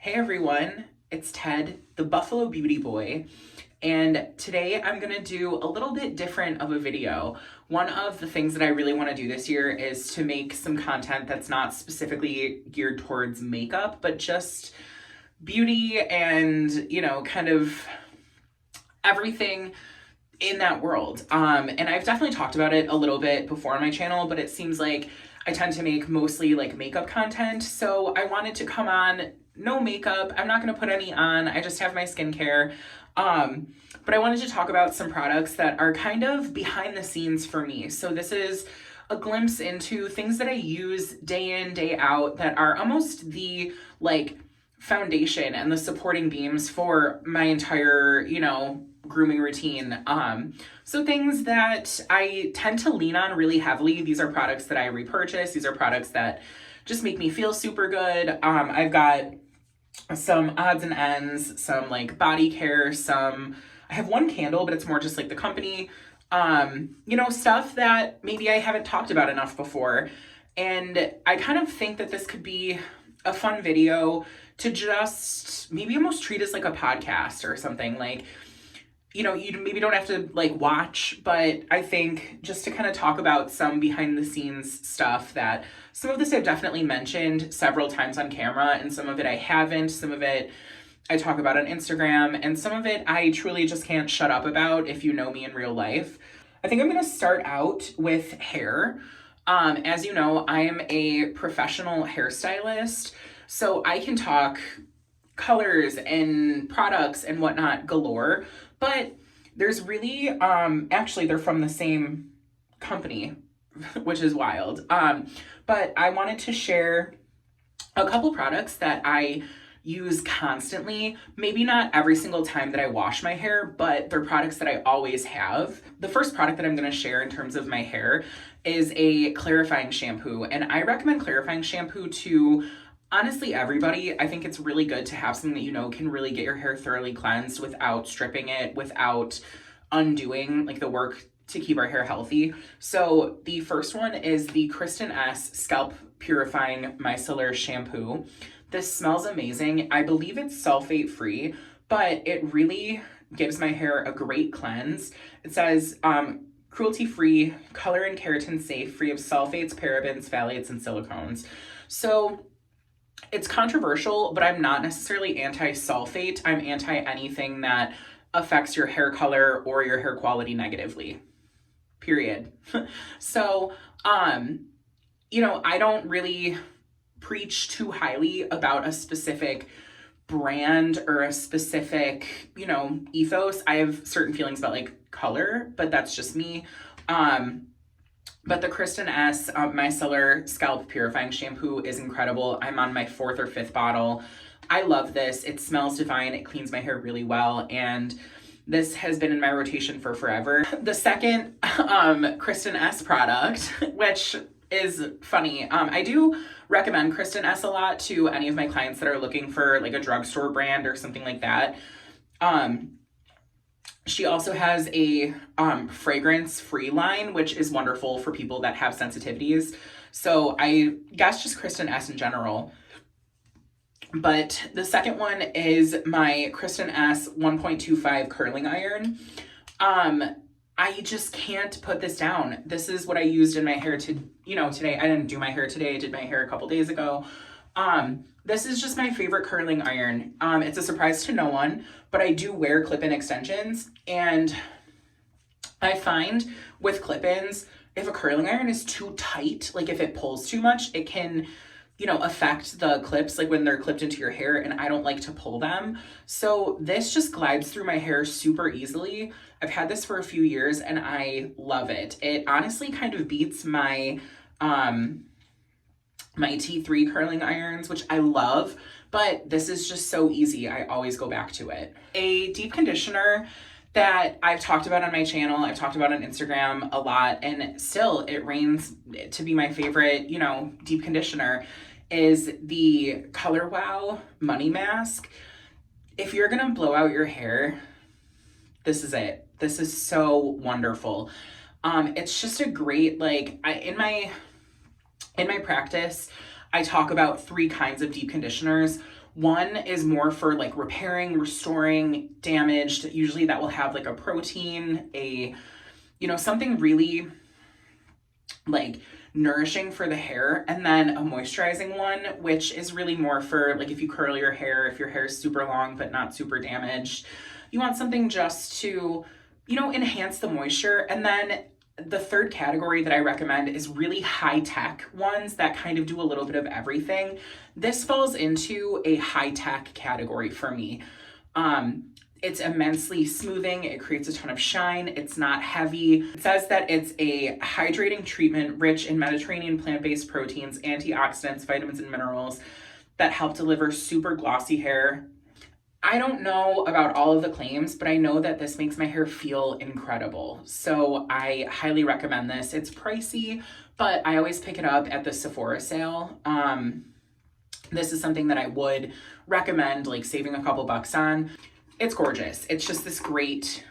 Hey everyone, it's Ted, the Buffalo Beauty Boy, and today I'm gonna do a little bit different of a video. One of the things that I really wanna do this year is to make some content that's not specifically geared towards makeup, but just beauty and, kind of everything in that world. And I've definitely talked about it a little bit before on my channel, but it seems like I tend to make mostly like makeup content. So I wanted to come on, no makeup. I'm not going to put any on. I just have my skincare. But I wanted to talk about some products that are kind of behind the scenes for me. So this is a glimpse into things that I use day in, day out that are almost the foundation and the supporting beams for my entire, grooming routine. So things that I tend to lean on really heavily. These are products that I repurchase. These are products that just make me feel super good. I've got some odds and ends, some like body care, I have one candle, but it's more just like the company, stuff that maybe I haven't talked about enough before. And I kind of think that this could be a fun video to just maybe almost treat as like a podcast or something. You maybe don't have to watch, but I think just to kind of talk about some behind the scenes stuff that some of this I've definitely mentioned several times on camera, and some of it I haven't. Some of it I talk about on Instagram, and some of it I truly just can't shut up about if you know me in real life. I think I'm going to start out with hair. As you know, I am a professional hairstylist, so I can talk colors and products and whatnot galore, but there's really, actually they're from the same company, which is wild. But I wanted to share a couple products that I use constantly, maybe not every single time that I wash my hair, but they're products that I always have. The first product that I'm going to share in terms of my hair is a clarifying shampoo, and I recommend clarifying shampoo to honestly everybody. I think it's really good to have something that can really get your hair thoroughly cleansed without stripping it, without undoing the work to keep our hair healthy. So the first one is the Kristen S Scalp Purifying Micellar Shampoo. This smells amazing. I believe it's sulfate free, but it really gives my hair a great cleanse. It says cruelty free, color and keratin safe, free of sulfates, parabens, phthalates, and silicones. So it's controversial, but I'm not necessarily anti-sulfate. I'm anti anything that affects your hair color or your hair quality negatively, period. So, I don't really preach too highly about a specific brand or a specific, ethos. I have certain feelings about color, but that's just me. But the Kristen S Micellar Scalp Purifying Shampoo is incredible. I'm on my 4th or 5th bottle. I love this. It smells divine. It cleans my hair really well. And this has been in my rotation for forever. The second Kristen S product, which is funny. I do recommend Kristen S a lot to any of my clients that are looking for a drugstore brand or something like that. She also has a fragrance-free line, which is wonderful for people that have sensitivities. So I guess just Kristen S in general. But the second one is my Kristen S 1.25 curling iron. I just can't put this down. This is what I used in my hair today. I didn't do my hair today. I did my hair a couple days ago. This is just my favorite curling iron. It's a surprise to no one, but I do wear clip-in extensions, and I find with clip-ins, if a curling iron is too tight, if it pulls too much, it can, affect the clips, when they're clipped into your hair, and I don't like to pull them. So this just glides through my hair super easily. I've had this for a few years, and I love it. It honestly kind of beats my T3 curling irons, which I love, but this is just so easy. I always go back to it. A deep conditioner that I've talked about on my channel, I've talked about on Instagram a lot, and still it reigns to be my favorite, deep conditioner, is the Color Wow Money Mask. If you're gonna blow out your hair, this is it. This is so wonderful. It's just a great, in my practice, I talk about 3 kinds of deep conditioners. One is more for like repairing, restoring damaged. Usually that will have like a protein, something really like nourishing for the hair, and then a moisturizing one, which is really more for like if you curl your hair, if your hair is super long but not super damaged, you want something just to, enhance the moisture. And then the third category that I recommend is really high-tech ones that kind of do a little bit of everything. This falls into a high-tech category for me. It's immensely smoothing. It creates a ton of shine. It's not heavy. It says that it's a hydrating treatment rich in Mediterranean plant-based proteins, antioxidants, vitamins, and minerals that help deliver super glossy hair. I don't know about all of the claims, but I know that this makes my hair feel incredible. So I highly recommend this. It's pricey, but I always pick it up at the Sephora sale. This is something that I would recommend like saving a couple bucks on. It's gorgeous. It's just this great,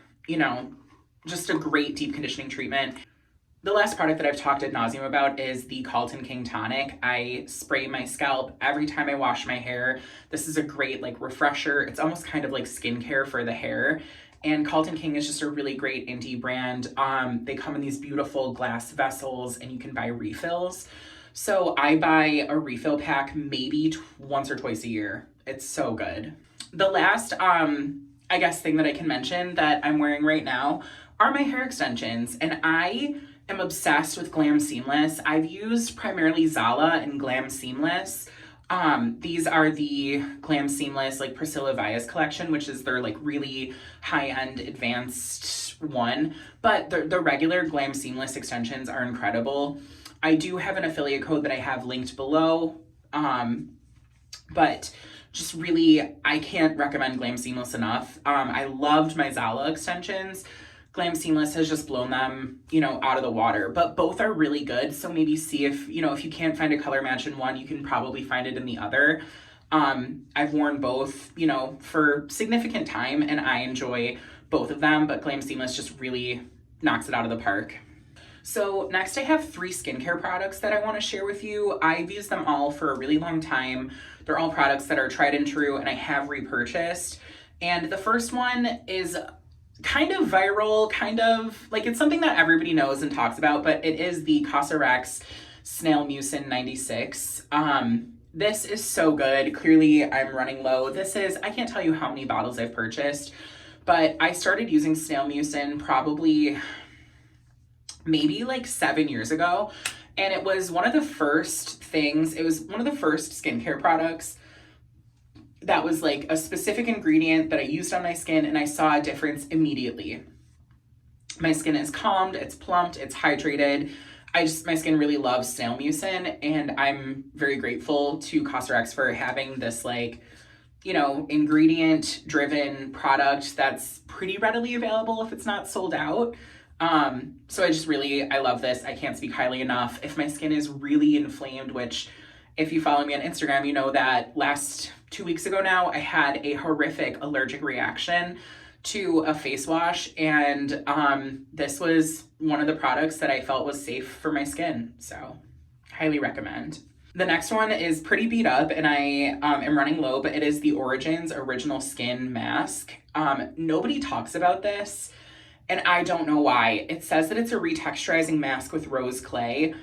just a great deep conditioning treatment. The last product that I've talked ad nauseum about is the Calton King Tonic. I spray my scalp every time I wash my hair. This is a great like refresher. It's almost kind of like skincare for the hair. And Calton King is just a really great indie brand. They come in these beautiful glass vessels and you can buy refills. So I buy a refill pack maybe once or twice a year. It's so good. The last, I guess, thing that I can mention that I'm wearing right now are my hair extensions. And I am obsessed with Glam Seamless. I've used primarily Zala and Glam Seamless. These are the Glam Seamless like Priscilla Vias collection, which is their like really high-end advanced one. But the regular Glam Seamless extensions are incredible. I do have an affiliate code that I have linked below. But just really, I can't recommend Glam Seamless enough. I loved my Zala extensions. Glam Seamless has just blown them, out of the water, but both are really good. So maybe see if you can't find a color match in one, you can probably find it in the other. I've worn both, for significant time and I enjoy both of them, but Glam Seamless just really knocks it out of the park. So next I have 3 skincare products that I want to share with you. I've used them all for a really long time. They're all products that are tried and true and I have repurchased. And the first one is kind of viral, kind of like it's something that everybody knows and talks about, but it is the Cosrx Snail Mucin 96. This is so good. Clearly I'm running low. I can't tell you how many bottles I've purchased, but I started using Snail Mucin probably maybe like 7 years ago. And it was one of the first skincare products that was like a specific ingredient that I used on my skin and I saw a difference immediately. My skin is calmed, it's plumped, it's hydrated. My skin really loves Snail Mucin and I'm very grateful to Cosrx for having this like, ingredient driven product that's pretty readily available if it's not sold out. So I love this. I can't speak highly enough. If my skin is really inflamed, which if you follow me on Instagram, you know that last 2 weeks ago now, I had a horrific allergic reaction to a face wash. And, this was one of the products that I felt was safe for my skin. So highly recommend. The next one is pretty beat up and I am running low, but it is the Origins Original Skin Mask. Nobody talks about this. And I don't know why. It says that it's a retexturizing mask with rose clay.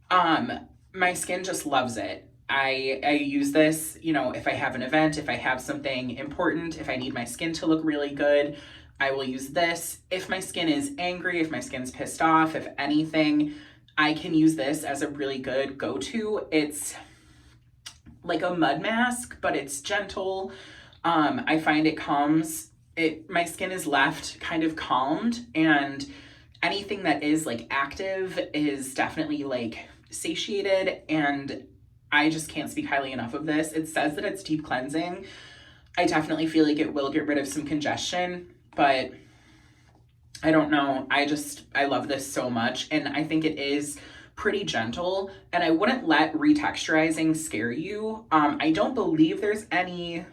My skin just loves it. I use this, if I have an event, if I have something important, if I need my skin to look really good, I will use this. If my skin is angry, if my skin's pissed off, if anything, I can use this as a really good go-to. It's like a mud mask, but it's gentle. I find my skin is left kind of calmed and anything that is like active is definitely like satiated and I just can't speak highly enough of this. It says that it's deep cleansing. I definitely feel like it will get rid of some congestion, but I don't know. I love this so much and I think it is pretty gentle and I wouldn't let retexturizing scare you. I don't believe there's any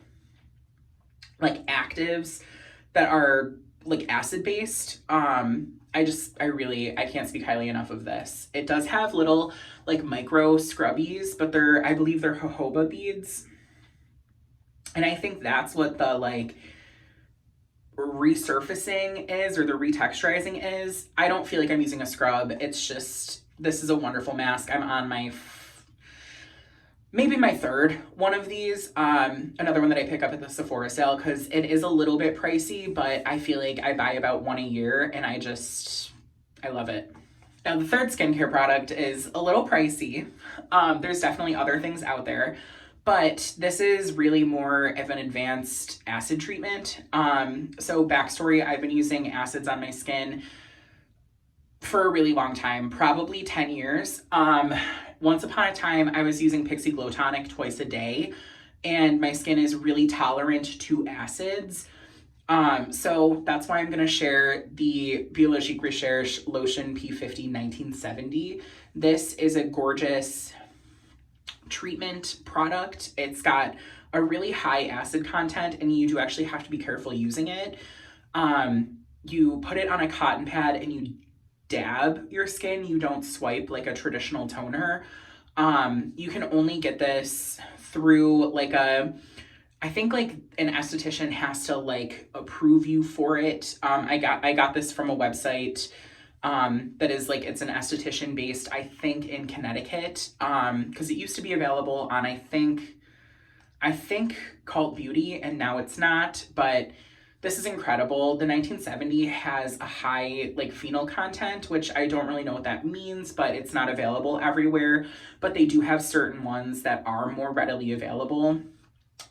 like actives that are like acid based. I can't speak highly enough of this. It does have little like micro scrubbies, but I believe they're jojoba beads. And I think that's what the like resurfacing is, or the retexturizing is. I don't feel like I'm using a scrub. It's just, this is a wonderful mask. I'm on my maybe my third one of these. Another one that I pick up at the Sephora sale because it is a little bit pricey, but I feel like I buy about one a year and I love it. Now the third skincare product is a little pricey. There's definitely other things out there, but this is really more of an advanced acid treatment. So backstory, I've been using acids on my skin for a really long time, probably 10 years. Once upon a time, I was using Pixie Glow Tonic twice a day, and my skin is really tolerant to acids. So that's why I'm going to share the Biologique Recherche Lotion P50 1970. This is a gorgeous treatment product. It's got a really high acid content, and you do actually have to be careful using it. You put it on a cotton pad and you dab your skin. You don't swipe like a traditional toner. You can only get this through like I think like an esthetician has to like approve you for it. I got this from a website that is like, it's an esthetician based, I think in Connecticut, because it used to be available on I think Cult Beauty, and now it's not. But this is incredible. The 1970 has a high like phenol content, which I don't really know what that means, but it's not available everywhere. But they do have certain ones that are more readily available.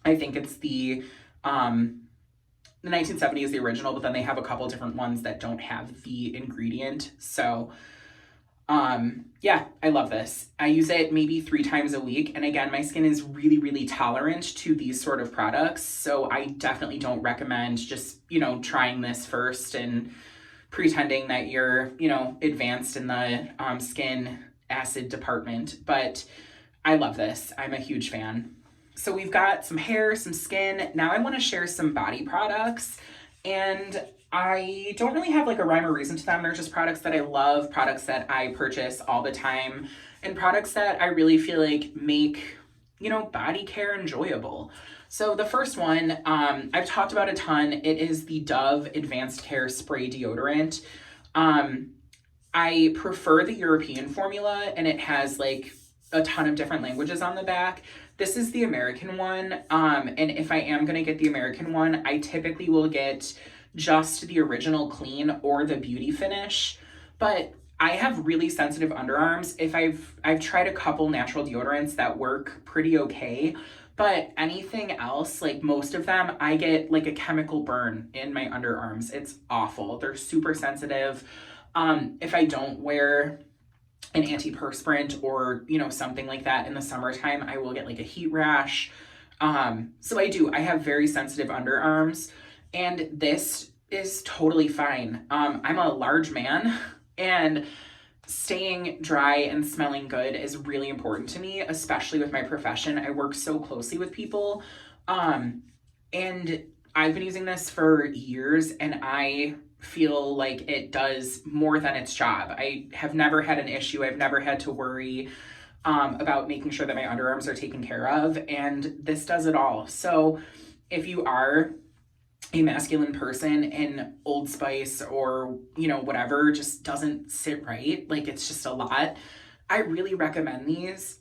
I think it's the 1970 is the original, but then they have a couple different ones that don't have the ingredient. So yeah, I love this. I use it maybe 3 times a week. And again, my skin is really, really tolerant to these sort of products. So I definitely don't recommend just, trying this first and pretending that you're, advanced in the skin acid department. But I love this. I'm a huge fan. So we've got some hair, some skin. Now I want to share some body products, and I don't really have like a rhyme or reason to them. They're just products that I love, products that I purchase all the time, and products that I really feel like make, body care enjoyable. So the first one, I've talked about a ton. It is the Dove Advanced Care Spray Deodorant. I prefer the European formula, and it has like a ton of different languages on the back. This is the American one. And if I am going to get the American one, I typically will get just the original clean or the beauty finish. But I have really sensitive underarms. If I've tried a couple natural deodorants that work pretty okay, but anything else, like most of them, I get like a chemical burn in my underarms. It's awful. They're super sensitive. If I don't wear an antiperspirant or, something like that in the summertime, I will get like a heat rash. So I have very sensitive underarms, and this is totally fine. I'm a large man, and staying dry and smelling good is really important to me, especially with my profession. I work so closely with people. And I've been using this for years, and I feel like it does more than its job. I have never had an issue. I've never had to worry about making sure that my underarms are taken care of, and this does it all. So if you are a masculine person and Old Spice or, whatever just doesn't sit right, like it's just a lot, I really recommend these.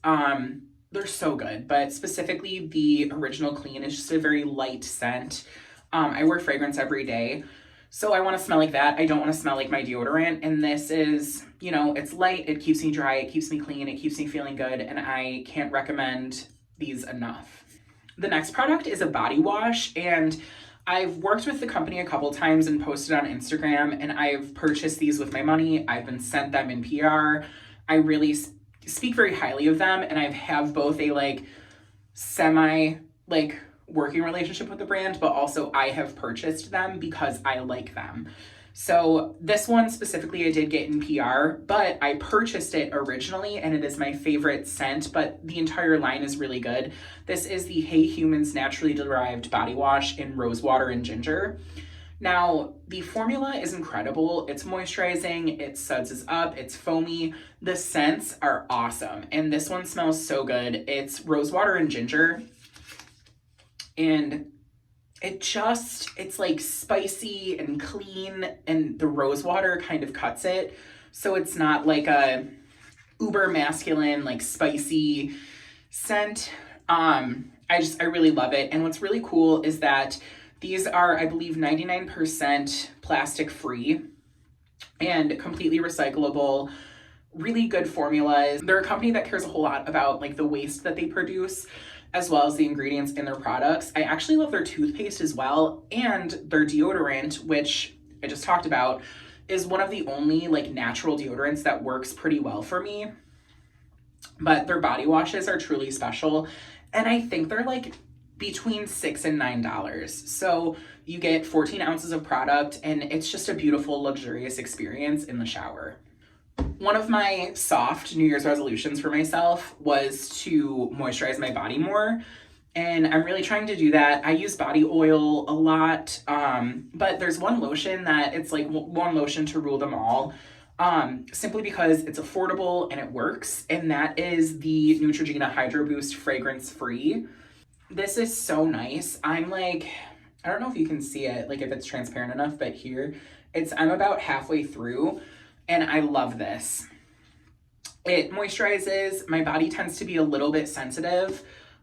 They're so good, but specifically the Original Clean is just a very light scent. I wear fragrance every day, so I want to smell like that. I don't want to smell like my deodorant. And this is, it's light. It keeps me dry. It keeps me clean. It keeps me feeling good. And I can't recommend these enough. The next product is a body wash. And I've worked with the company a couple times and posted on Instagram. And I've purchased these with my money. I've been sent them in PR. I really speak very highly of them. And I have both a semi working relationship with the brand, but also I have purchased them because I like them. So this one specifically I did get in PR, but I purchased it originally and it is my favorite scent, but the entire line is really good. This is the Hey Humans Naturally Derived Body Wash in Rose Water and Ginger. Now, the formula is incredible. It's moisturizing, it suds up, it's foamy. The scents are awesome, and this one smells so good. It's rose water and ginger. And it's like spicy and clean, and the rose water kind of cuts it. So it's not like a uber masculine, like spicy scent. I really love it. And what's really cool is that these are, I believe, 99% plastic free and completely recyclable, really good formulas. They're a company that cares a whole lot about like the waste that they produce, as well as the ingredients in their products. I actually love their toothpaste as well, and their deodorant, which I just talked about, is one of the only like natural deodorants that works pretty well for me. But their body washes are truly special, and I think they're like between $6 and $9. So you get 14 ounces of product, and it's just a beautiful, luxurious experience in the shower. One of my soft New Year's resolutions for myself was to moisturize my body more, and I'm really trying to do that. I use body oil a lot, but there's one lotion that it's like one lotion to rule them all, simply because it's affordable and it works, and that is the Neutrogena Hydro Boost Fragrance Free. This is so nice. I'm like, I don't know if you can see it, like if it's transparent enough, but here, I'm about halfway through, and I love this. It moisturizes. My body tends to be a little bit sensitive,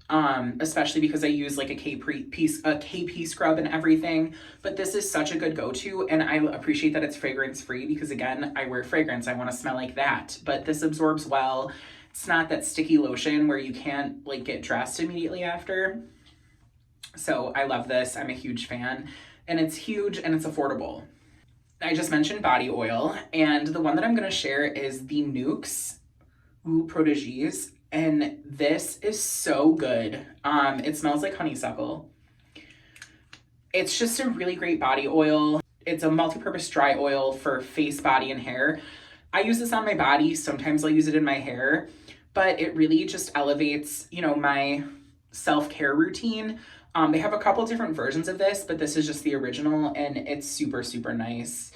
especially because I use like a KP scrub and everything, but this is such a good go-to, and I appreciate that it's fragrance free because, again, I wear fragrance. I want to smell like that, but this absorbs well. It's not that sticky lotion where you can't like get dressed immediately after. So I love this. I'm a huge fan, and it's huge and it's affordable. I just mentioned body oil, and the one that I'm going to share is the Nuxe Eau Protégés, and this is so good. It smells like honeysuckle. It's just a really great body oil. It's a multi-purpose dry oil for face, body, and hair. I use this on my body. Sometimes I'll use it in my hair, but it really just elevates, my self-care routine. They have a couple different versions of this, but this is just the original, and it's super, super nice.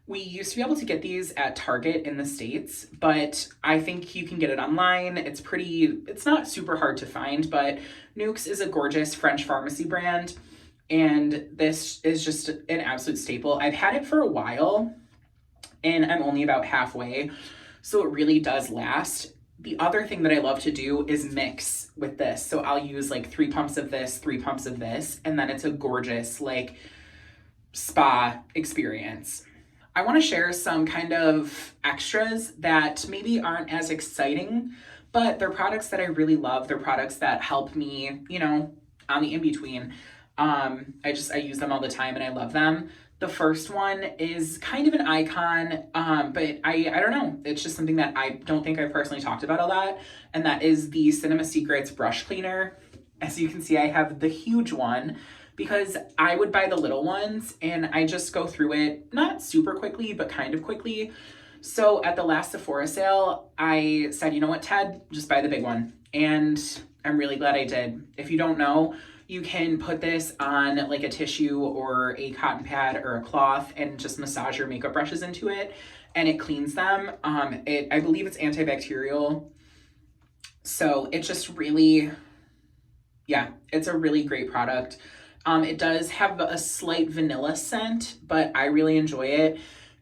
We used to be able to get these at Target in the States, but I think you can get it online. It's not super hard to find, but Nuxe is a gorgeous French pharmacy brand, and this is just an absolute staple. I've had it for a while, and I'm only about halfway, so it really does last. The other thing that I love to do is mix with this. So I'll use like 3 pumps of this, 3 pumps of this, and then it's a gorgeous like spa experience. I want to share some kind of extras that maybe aren't as exciting, but they're products that I really love. They're products that help me, on the in-between. I use them all the time, and I love them. The first one is kind of an icon, but I don't know. It's just something that I don't think I've personally talked about a lot, and that is the Cinema Secrets brush cleaner. As you can see, I have the huge one because I would buy the little ones, and I just go through it, not super quickly, but kind of quickly. So at the last Sephora sale, I said, you know what, Ted, just buy the big one. And I'm really glad I did. If you don't know, you can put this on like a tissue or a cotton pad or a cloth and just massage your makeup brushes into it, and it cleans them. I believe it's antibacterial. So it just really, it's a really great product. It does have a slight vanilla scent, but I really enjoy it.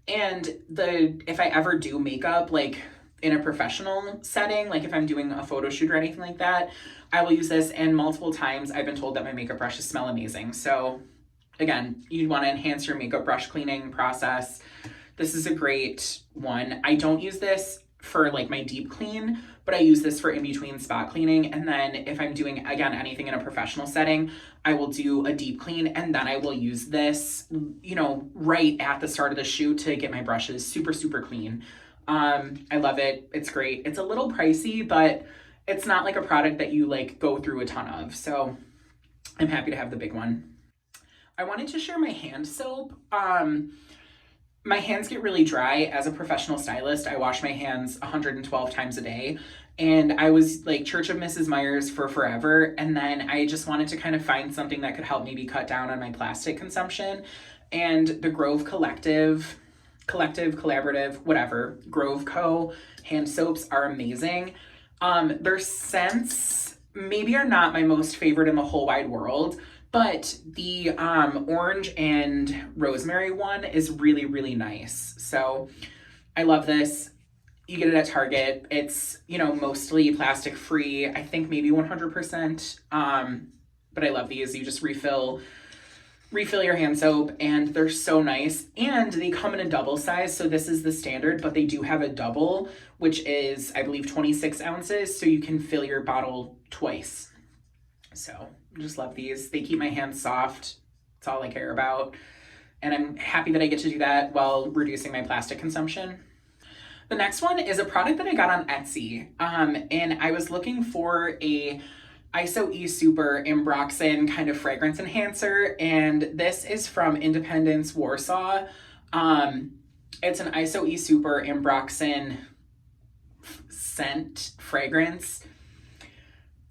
And if I ever do makeup, like in a professional setting, like if I'm doing a photo shoot or anything like that, I will use this, and multiple times I've been told that my makeup brushes smell amazing. So again, you want to enhance your makeup brush cleaning process. This is a great one. I don't use this for like my deep clean, but I use this for in-between spot cleaning. And then if I'm doing, again, anything in a professional setting, I will do a deep clean, and then I will use this, right at the start of the shoot to get my brushes super, super clean. I love it. It's great. It's a little pricey, but it's not like a product that you like go through a ton of. So I'm happy to have the big one. I wanted to share my hand soap. My hands get really dry. As a professional stylist, I wash my hands 112 times a day. And I was like Church of Mrs. Myers for forever. And then I just wanted to kind of find something that could help maybe cut down on my plastic consumption. And the Grove Collaborative, whatever, Grove Co. hand soaps are amazing. Their scents maybe are not my most favorite in the whole wide world, But the orange and rosemary one is really, really nice. So I love this. You get it at Target. It's, you know, mostly plastic free. I think maybe 100%. But I love these. You just refill your hand soap, and they're so nice. And they come in a double size. So this is the standard, but they do have a double, which is, I believe, 26 ounces. So you can fill your bottle twice. So I just love these. They keep my hands soft. That's all I care about. And I'm happy that I get to do that while reducing my plastic consumption. The next one is a product that I got on Etsy. And I was looking for a ISO E Super Ambroxan kind of fragrance enhancer. And this is from Independence Warsaw. It's an ISO E Super Ambroxan scent fragrance.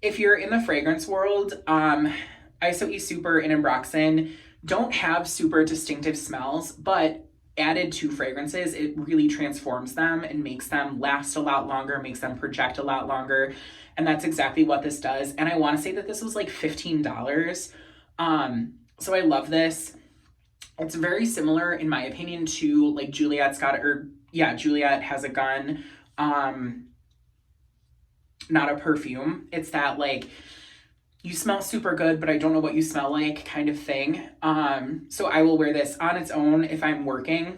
If you're in the fragrance world, ISO E Super and Ambroxan don't have super distinctive smells, but added to fragrances, it really transforms them and makes them last a lot longer, makes them project a lot longer. And that's exactly what this does. And I want to say that this was like $15. So I love this. It's very similar, in my opinion, to like Juliet Has a Gun. Not a perfume. It's that like, you smell super good, but I don't know what you smell like kind of thing. So I will wear this on its own if I'm working.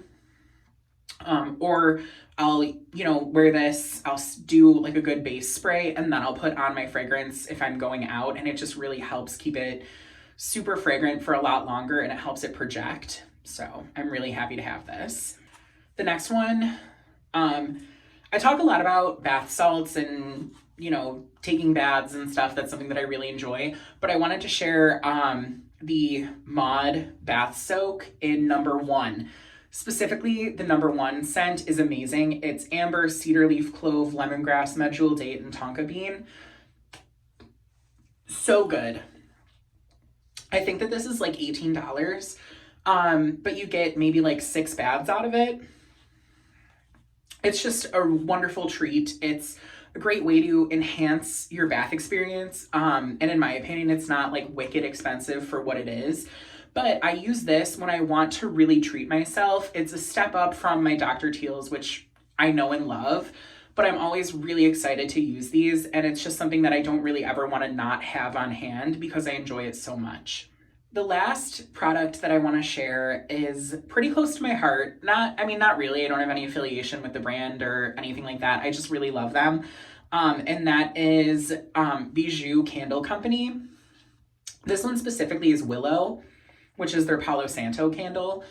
Or I'll, you know, wear this, I'll do like a good base spray, and then I'll put on my fragrance if I'm going out, and it just really helps keep it super fragrant for a lot longer, and it helps it project. So I'm really happy to have this. The next one, I talk a lot about bath salts and, you know, taking baths and stuff. That's something that I really enjoy, but I wanted to share the Mod Bath Soak in #1. Specifically, the #1 scent is amazing. It's amber, cedar leaf, clove, lemongrass, medjool, date, and tonka bean. So good. I think that this is like $18, but you get maybe like 6 baths out of it. It's just a wonderful treat. It's a great way to enhance your bath experience. And in my opinion, it's not like wicked expensive for what it is. But I use this when I want to really treat myself. It's a step up from my Dr. Teal's, which I know and love, but I'm always really excited to use these. And it's just something that I don't really ever want to not have on hand because I enjoy it so much. The last product that I want to share is pretty close to my heart. Not really. I don't have any affiliation with the brand or anything like that. I just really love them. And that is Bijou Candle Company. This one specifically is Willow, which is their Palo Santo candle.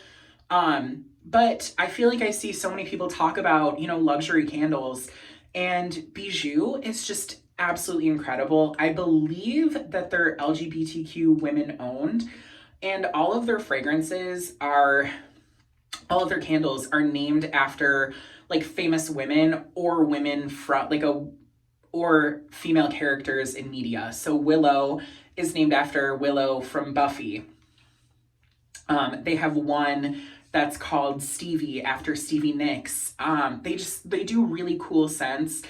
But I feel like I see so many people talk about, you know, luxury candles, and Bijou is just absolutely incredible. I believe that they're LGBTQ women owned, and all of their candles are named after like famous women or women from or female characters in media. So Willow is named after Willow from Buffy. They have one that's called Stevie after Stevie Nicks. They do really cool scents.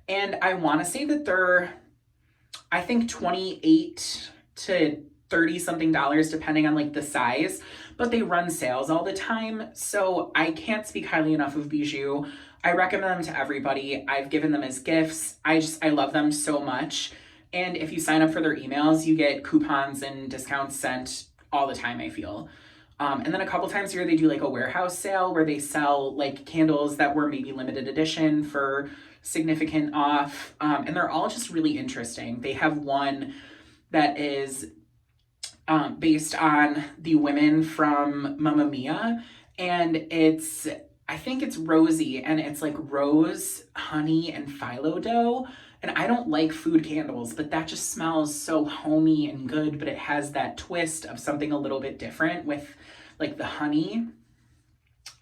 And I want to say that they're, I think, $28 to $30 something depending on like the size, but they run sales all the time. So I can't speak highly enough of Bijou. I recommend them to everybody. I've given them as gifts. I love them so much. And if you sign up for their emails, you get coupons and discounts sent all the time, I feel. And then a couple times a year, they do like a warehouse sale where they sell like candles that were maybe limited edition for significant off. And they're all just really interesting. They have one that is based on the women from Mamma Mia. And I think it's rosy, and it's like rose, honey, and phyllo dough. And I don't like food candles, but that just smells so homey and good, but it has that twist of something a little bit different with like the honey.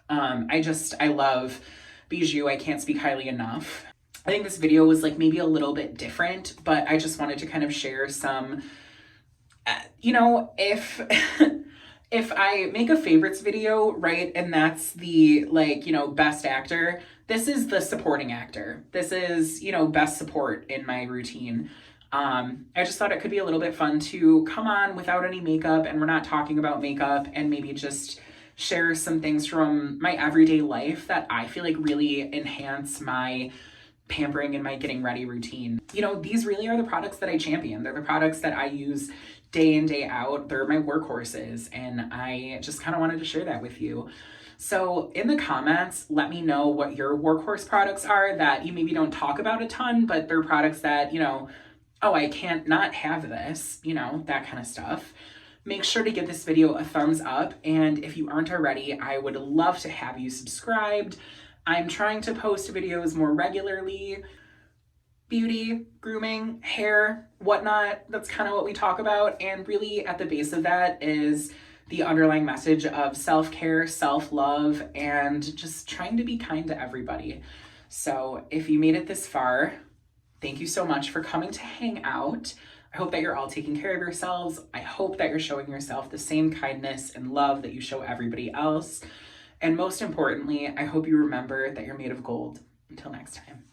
I love Bijou. I can't speak highly enough. I think this video was like maybe a little bit different, but I just wanted to kind of share some, you know, if I make a favorites video, right, and that's the like, you know, best actor, this is the supporting actor. This is, you know, best support in my routine. I just thought it could be a little bit fun to come on without any makeup, and we're not talking about makeup, and maybe just share some things from my everyday life that I feel like really enhance my pampering and my getting ready routine. You know, these really are the products that I champion. They're the products that I use day in, day out. They're my workhorses, and I just kind of wanted to share that with you. So in the comments, let me know what your workhorse products are that you maybe don't talk about a ton, but they're products that, you know, oh, I can't not have this, you know, that kind of stuff. Make sure to give this video a thumbs up, and if you aren't already, I would love to have you subscribed. I'm trying to post videos more regularly. Beauty, grooming, hair, whatnot, that's kind of what we talk about, and really at the base of that is the underlying message of self-care, self-love, and just trying to be kind to everybody. So if you made it this far, thank you so much for coming to hang out. I hope that you're all taking care of yourselves. I hope that you're showing yourself the same kindness and love that you show everybody else. And most importantly, I hope you remember that you're made of gold. Until next time.